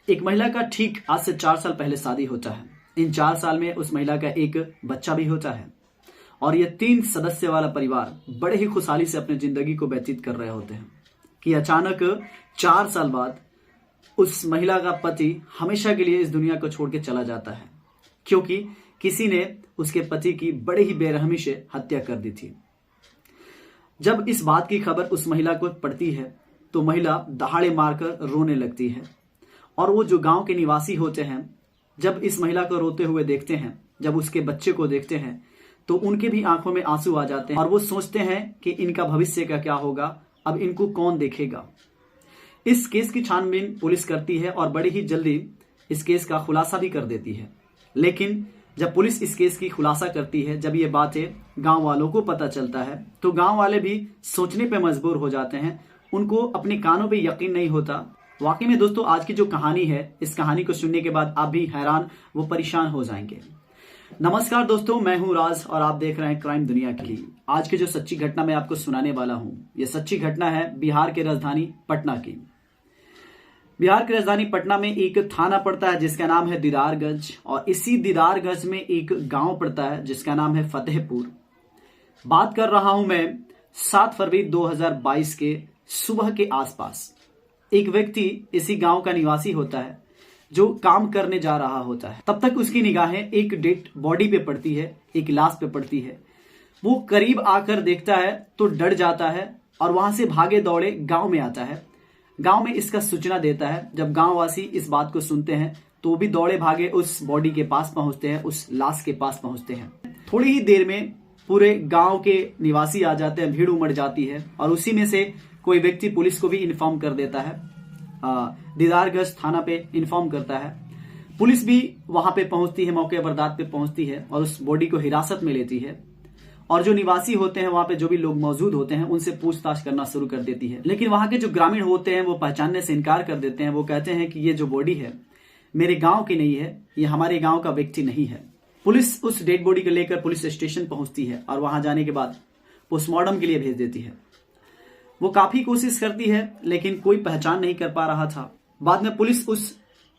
एक महिला का ठीक आज से 4 साल पहले शादी होता है। इन 4 साल में उस महिला का एक बच्चा भी होता है और ये 3 सदस्य वाला परिवार बड़े ही खुशहाली से अपनी जिंदगी को व्यतीत कर रहे होते हैं कि अचानक 4 साल बाद उस महिला का पति हमेशा के लिए इस दुनिया को छोड़ के चला जाता है, क्योंकि किसी ने उसके पति की बड़े ही बेरहमी से हत्या कर दी थी। जब इस बात की खबर उस महिला को पड़ती है तो महिला दहाड़े मारकर रोने लगती है और वो जो गांव के निवासी होते हैं जब इस महिला को रोते हुए देखते हैं, जब उसके बच्चे को देखते हैं तो उनके भी आंखों में आंसू आ जाते हैं और वो सोचते हैं कि इनका भविष्य का क्या होगा, अब इनको कौन देखेगा। इस केस की छानबीन पुलिस करती है और बड़ी ही जल्दी इस केस का खुलासा भी कर देती है। लेकिन जब पुलिस इस केस की खुलासा करती है, जब ये बातें गांव वालों को पता चलता है तो गांव वाले भी सोचने पे मजबूर हो जाते हैं। उनको अपने कानों पे यकीन नहीं होता। वाकई में दोस्तों, आज की जो कहानी है, इस कहानी को सुनने के बाद आप भी हैरान व परेशान हो जाएंगे। नमस्कार दोस्तों, मैं हूं राज और आप देख रहे हैं क्राइम दुनिया की। आज की जो सच्ची घटना मैं आपको सुनाने वाला हूं, यह सच्ची घटना है बिहार के राजधानी पटना की। बिहार की राजधानी पटना में एक थाना पड़ता है जिसका नाम है दीदारगंज, और इसी दीदारगंज में एक गांव पड़ता है जिसका नाम है फतेहपुर। बात कर रहा हूं मैं 7 फरवरी 2022 के सुबह के आसपास। एक व्यक्ति इसी गांव का निवासी होता है जो काम करने जा रहा होता है। तब तक उसकी निगाहें एक डेड बॉडी पे पड़ती है, एक लाश पे पड़ती है। वो करीब आकर देखता है तो डर जाता है और वहां से भागे दौड़े गांव में आता है। गांव में इसका सूचना देता है। जब गांववासी इस बात को सुनते हैं तो वो भी दौड़े भागे उस बॉडी के पास पहुंचते हैं, उस लाश के पास पहुंचते हैं। थोड़ी ही देर में पूरे गांव के निवासी आ जाते हैं, भीड़ उमड़ जाती है और उसी में से कोई व्यक्ति पुलिस को भी इन्फॉर्म कर देता है, दीदारगंज थाना पे इन्फॉर्म करता है। पुलिस भी वहां पे पहुंचती है, मौके वारदात पे पहुंचती है और उस बॉडी को हिरासत में लेती है और जो निवासी होते हैं, वहां पे जो भी लोग मौजूद होते हैं, उनसे पूछताछ करना शुरू कर देती है। लेकिन वहां के जो ग्रामीण होते हैं वो पहचानने से इनकार कर देते हैं। वो कहते हैं कि ये जो बॉडी है मेरे गांव की नहीं है, ये हमारे गांव का व्यक्ति नहीं है। पुलिस उस डेड बॉडी को लेकर पुलिस स्टेशन पहुंचती है और वहां जाने के बाद पोस्टमार्टम के लिए भेज देती है। वो काफी कोशिश करती है लेकिन कोई पहचान नहीं कर पा रहा था। बाद में पुलिस उस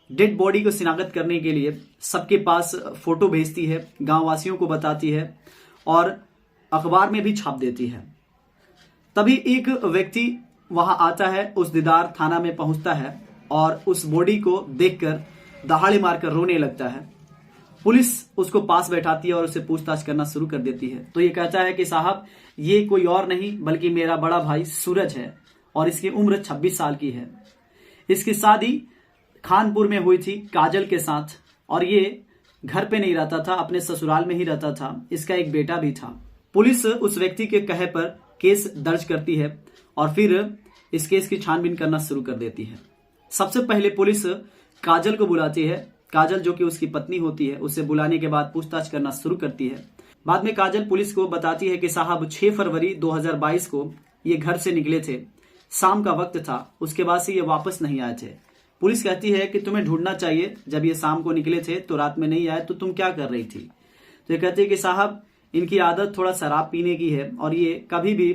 डेड बॉडी को शिनाख्त करने के लिए सबके पास फोटो भेजती है, गांववासियों को बताती है और अखबार में भी छाप देती है। तभी एक व्यक्ति वहां आता है, उस दीदार थाना में पहुंचता है और उस बॉडी को देखकर दहाड़े मारकर रोने लगता है। पुलिस उसको पास बैठाती है और उससे पूछताछ करना शुरू कर देती है। तो ये कहता है कि साहब, ये कोई और नहीं बल्कि मेरा बड़ा भाई सूरज है और इसकी उम्र 26 साल की है। इसकी शादी खानपुर में हुई थी काजल के साथ और ये घर पे नहीं रहता था, अपने ससुराल में ही रहता था। इसका एक बेटा भी था। पुलिस उस व्यक्ति के कहे पर केस दर्ज करती है और फिर इस केस की छानबीन करना शुरू कर देती है। सबसे पहले पुलिस काजल को बुलाती है। काजल जो कि उसकी पत्नी होती है, उसे बुलाने के बाद पूछताछ करना शुरू करती है। बाद में काजल पुलिस को बताती है कि साहब 6 फरवरी 2022 को ये घर से निकले थे, शाम का वक्त था, उसके बाद से ये वापस नहीं आए थे। पुलिस कहती है कि तुम्हें ढूंढना चाहिए, जब ये शाम को निकले थे तो रात में नहीं आए तो तुम क्या कर रही थी। तो ये कहती है कि साहब, इनकी आदत थोड़ा शराब पीने की है और ये कभी भी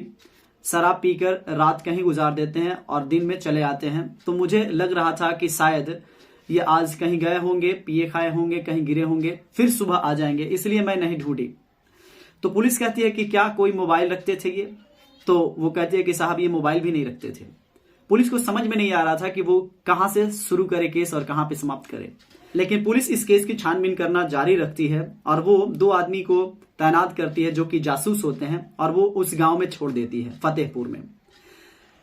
शराब पीकर रात कहीं गुजार देते हैं और दिन में चले आते हैं। तो मुझे लग रहा था कि शायद ये आज कहीं गए होंगे, पिए खाए होंगे, कहीं गिरे होंगे, फिर सुबह आ जाएंगे, इसलिए मैं नहीं ढूंढी। तो पुलिस कहती है कि क्या कोई मोबाइल रखते थे ये? तो वो कहती है कि साहब, ये मोबाइल भी नहीं रखते थे। पुलिस को समझ में नहीं आ रहा था कि वो कहां से शुरू करे केस और कहां पे समाप्त करे। लेकिन पुलिस इस केस की छानबीन करना जारी रखती है और वो 2 आदमी को तैनात करती है जो कि जासूस होते हैं और वो उस गांव में छोड़ देती है, फतेहपुर में।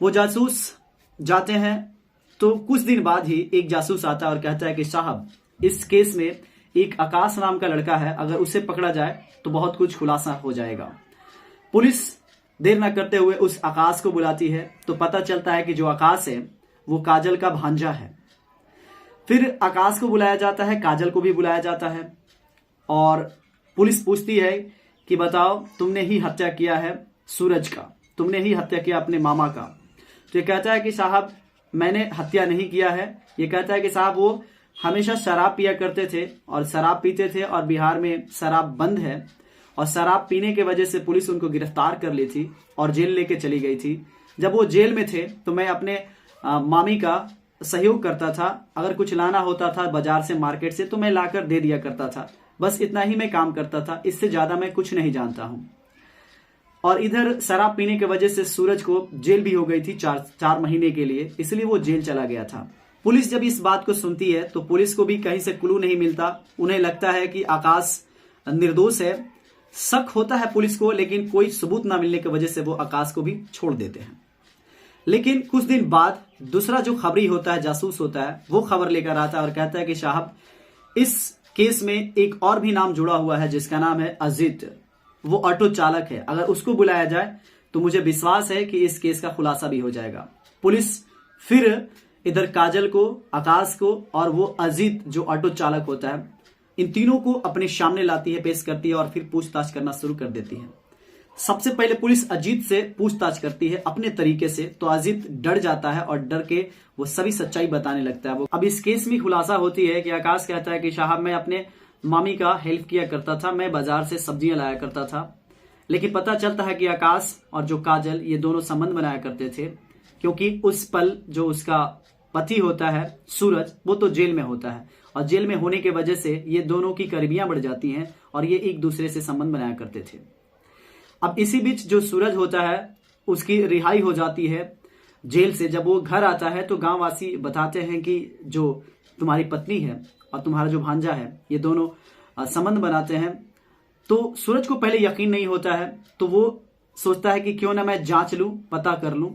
वो जासूस जाते हैं तो कुछ दिन बाद ही एक जासूस आता है और कहता है कि साहब, इस केस में एक आकाश नाम का लड़का है, अगर उसे पकड़ा जाए तो बहुत कुछ खुलासा हो जाएगा। पुलिस देर न करते हुए उस आकाश को बुलाती है तो पता चलता है कि जो आकाश है वो काजल का भांजा है। फिर आकाश को बुलाया जाता है, काजल को भी बुलाया जाता है और पुलिस पूछती है कि बताओ, तुमने ही हत्या किया है सूरज का, तुमने ही हत्या किया अपने मामा का। तो ये कहता है कि साहब, मैंने हत्या नहीं किया है। ये कहता है कि साहब, वो हमेशा शराब पिया करते थे और शराब पीते थे और बिहार में शराब बंद है और शराब पीने के वजह से पुलिस उनको गिरफ्तार कर ली थी और जेल लेके चली गई थी। जब वो जेल में थे तो मैं अपने मामी का सहयोग करता था। अगर कुछ लाना होता था बाजार से, मार्केट से, तो मैं लाकर दे दिया करता था। बस इतना ही मैं काम करता था, इससे ज्यादा मैं कुछ नहीं जानता हूं। और इधर शराब पीने की वजह से सूरज को जेल भी हो गई थी 4 महीने के लिए, इसलिए वो जेल चला गया था। पुलिस जब इस बात को सुनती है तो पुलिस को भी कहीं से क्लू नहीं मिलता। उन्हें लगता है कि आकाश निर्दोष है। शक होता है पुलिस को, लेकिन कोई सबूत ना मिलने की वजह से वो आकाश को भी छोड़ देते हैं। लेकिन कुछ दिन बाद दूसरा जो खबरी होता है, जासूस होता है, वो खबर लेकर आता है और कहता है कि साहब, इस केस में एक और भी नाम जुड़ा हुआ है जिसका नाम है अजीत। वो ऑटो चालक है। अगर उसको बुलाया जाए तो मुझे विश्वास है कि इस केस का खुलासा भी हो जाएगा। पुलिस फिर इधर काजल को, आकाश को और वो अजीत जो ऑटो चालक होता है, इन तीनों को अपने सामने लाती है, पेश करती है और फिर पूछताछ करना शुरू कर देती है। सबसे पहले पुलिस अजीत से पूछताछ करती है अपने तरीके से, तो अजीत डर जाता है और डर के वो सभी सच्चाई बताने लगता है। वो अब इस केस में खुलासा होती है कि आकाश कहता है कि साहब, मैं अपने मामी का हेल्प किया करता था, मैं बाजार से सब्जियां लाया करता था। लेकिन पता चलता है कि आकाश और जो काजल, ये दोनों संबंध बनाया करते थे, क्योंकि उस पल जो उसका पति होता है सूरज, वो तो जेल में होता है और जेल में होने की वजह से ये दोनों की करीबियां बढ़ जाती हैं और ये एक दूसरे से संबंध बनाया करते थे। अब इसी बीच जो सूरज होता है, उसकी रिहाई हो जाती है जेल से। जब वो घर आता है तो गांववासी बताते हैं कि जो तुम्हारी पत्नी है और तुम्हारा जो भांजा है, ये दोनों संबंध बनाते हैं। तो सूरज को पहले यकीन नहीं होता है, तो वो सोचता है कि क्यों ना मैं जांच लूं, पता कर लूं।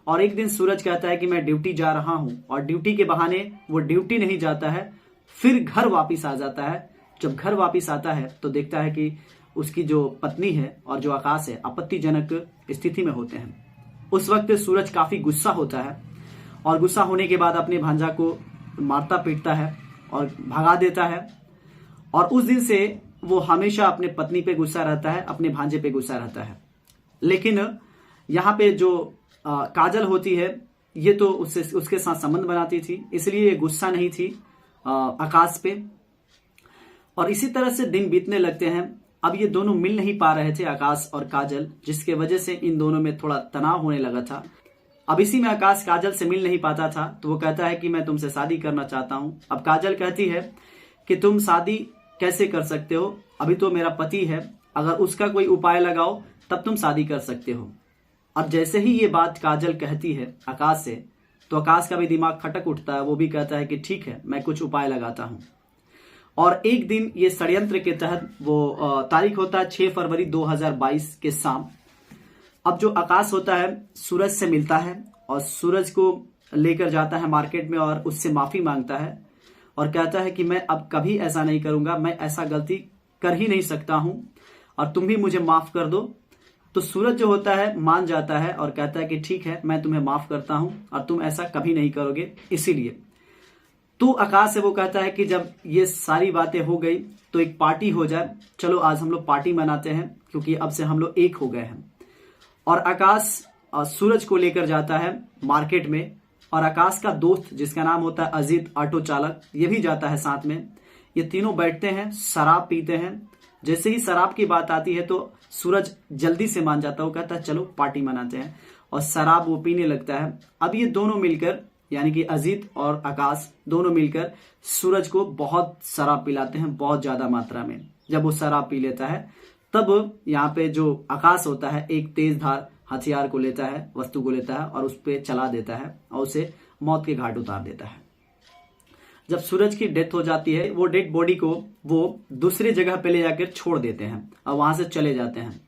और एक दिन सूरज कहता है कि मैं ड्यूटी जा रहा हूं, और ड्यूटी के बहाने वो ड्यूटी नहीं जाता है, फिर घर वापिस आ जाता है। जब घर वापिस आता है तो देखता है कि उसकी जो पत्नी है और जो आकाश है आपत्तिजनक स्थिति में होते हैं। उस वक्त सूरज काफी गुस्सा होता है और गुस्सा होने के बाद अपने भांजा को मारता पीटता है और भगा देता है। और उस दिन से वो हमेशा अपने पत्नी पे गुस्सा रहता है, अपने भांजे पे गुस्सा रहता है। लेकिन यहाँ पे जो काजल होती है, ये तो उसके साथ संबंध बनाती थी, इसलिए ये गुस्सा नहीं थी आकाश पे। और इसी तरह से दिन बीतने लगते हैं। अब ये दोनों मिल नहीं पा रहे थे, आकाश और काजल, जिसके वजह से इन दोनों में थोड़ा तनाव होने लगा था। अब इसी में आकाश काजल से मिल नहीं पाता था, तो वो कहता है कि मैं तुमसे शादी करना चाहता हूं। अब काजल कहती है कि तुम शादी कैसे कर सकते हो, अभी तो मेरा पति है, अगर उसका कोई उपाय लगाओ तब तुम शादी कर सकते हो। अब जैसे ही ये बात काजल कहती है आकाश से, तो आकाश का भी दिमाग खटक उठता है। वो भी कहता है कि ठीक है, मैं कुछ उपाय लगाता हूं। और एक दिन ये षड्यंत्र के तहत, वो तारीख होता है 6 फरवरी 2022 के शाम। अब जो आकाश होता है सूरज से मिलता है और सूरज को लेकर जाता है मार्केट में और उससे माफी मांगता है और कहता है कि मैं अब कभी ऐसा नहीं करूंगा, मैं ऐसा गलती कर ही नहीं सकता हूं और तुम भी मुझे माफ कर दो। तो सूरज जो होता है मान जाता है और कहता है कि ठीक है, मैं तुम्हें माफ करता हूं और तुम ऐसा कभी नहीं करोगे। इसीलिए तो आकाश से वो कहता है कि जब ये सारी बातें हो गई तो एक पार्टी हो जाए, चलो आज हम लोग पार्टी मनाते हैं, क्योंकि अब से हम लोग एक हो गए हैं। और आकाश सूरज को लेकर जाता है मार्केट में और आकाश का दोस्त जिसका नाम होता है अजीत ऑटो चालक, ये भी जाता है साथ में। ये तीनों बैठते हैं, शराब पीते हैं। जैसे ही शराब की बात आती है तो सूरज जल्दी से मान जाता है, वो कहता है चलो पार्टी मनाते हैं और शराब वो पीने लगता है। अब ये दोनों मिलकर, यानी कि अजीत और आकाश दोनों मिलकर सूरज को बहुत शराब पिलाते हैं, बहुत ज्यादा मात्रा में। जब वो शराब पी लेता है तब यहाँ पे जो आकाश होता है एक तेज धार हथियार को लेता है, वस्तु को लेता है और उस पर चला देता है और उसे मौत के घाट उतार देता है। जब सूरज की डेथ हो जाती है, वो डेड बॉडी को वो दूसरी जगह पे ले जाकर छोड़ देते हैं और वहां से चले जाते हैं।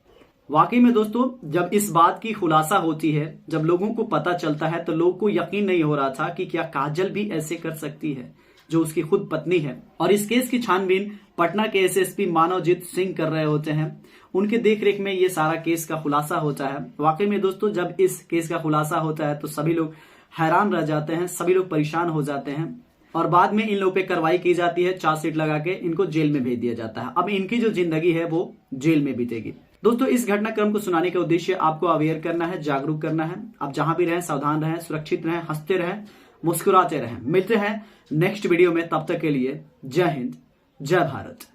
वाकई में दोस्तों, जब इस बात की खुलासा होती है, जब लोगों को पता चलता है, तो लोगों को यकीन नहीं हो रहा था कि क्या काजल भी ऐसे कर सकती है, जो उसकी खुद पत्नी है। और इस केस की छानबीन पटना के एसएसपी मानवजीत सिंह कर रहे होते हैं। उनके देखरेख में ये सारा केस का खुलासा होता है। वाकई में दोस्तों, जब इस केस का खुलासा होता है तो सभी लोग हैरान रह जाते हैं, सभी लोग परेशान हो जाते हैं और बाद में इन लोगों पे कार्रवाई की जाती है, चार्जशीट लगा के इनको जेल में भेज दिया जाता है। अब इनकी जो जिंदगी है वो जेल में बीतेगी। दोस्तों, इस घटनाक्रम को सुनाने का उद्देश्य आपको अवेयर करना है, जागरूक करना है। आप जहां भी रहें सावधान रहें, सुरक्षित रहें, हंसते रहें, मुस्कुराते रहें। मिलते हैं नेक्स्ट वीडियो में, तब तक के लिए जय हिंद, जय भारत।